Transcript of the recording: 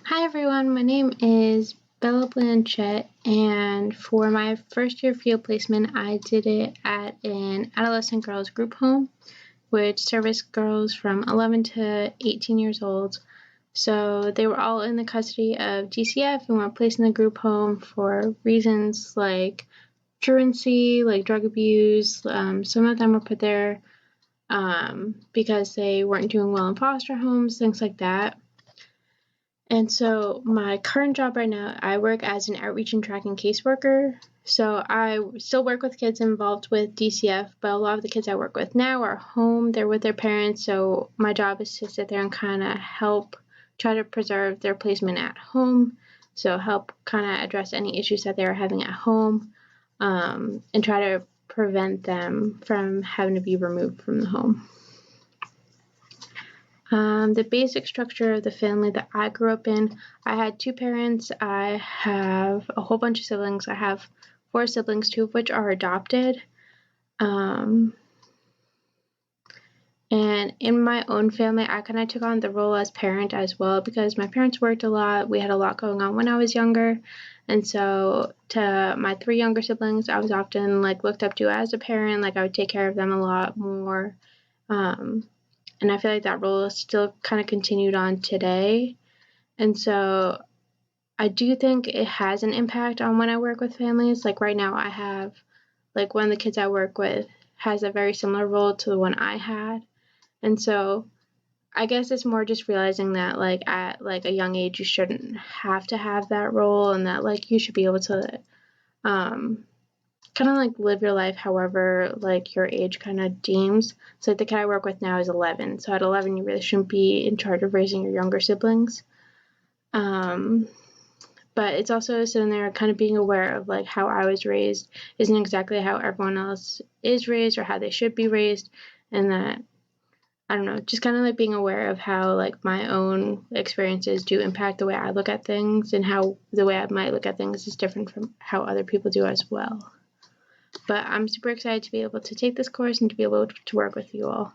Hi everyone, my name is Bella Blanchette, and for my first year field placement, I did it at an adolescent girls group home, which serviced girls from 11 to 18 years old. So they were all in the custody of DCF and were placed in the group home for reasons like truancy, like drug abuse. Some of them were put there because they weren't doing well in foster homes, things like that. And so my current job right now, I work as an outreach and tracking caseworker. So I still work with kids involved with DCF, but a lot of the kids I work with now are home. They're with their parents. So my job is to sit there and kind of help try to preserve their placement at home. So help kind of address any issues that they're having at home, and try to prevent them from having to be removed from the home. The basic structure of the family that I grew up in, I had two parents. I have a whole bunch of siblings. I have 4 siblings, 2 of which are adopted. And in my own family, I kind of took on the role as parent as well because my parents worked a lot. We had a lot going on when I was younger. And so to my 3 younger siblings, I was often looked up to as a parent. I would take care of them a lot more. And I feel like that role is still kind of continued on today. And so I do think it has an impact on when I work with families. Right now I have, one of the kids I work with has a very similar role to the one I had. And so I guess it's more just realizing that at a young age you shouldn't have to have that role, and that you should be able to kind of live your life however your age kind of deems. So the kid I work with now is 11. So at 11 you really shouldn't be in charge of raising your younger siblings. But it's also sitting there kind of being aware of how I was raised isn't exactly how everyone else is raised or how they should be raised, and that I don't know, just kind of being aware of how my own experiences do impact the way I look at things, and how the way I might look at things is different from how other people do as well. But I'm super excited to be able to take this course and to be able to work with you all.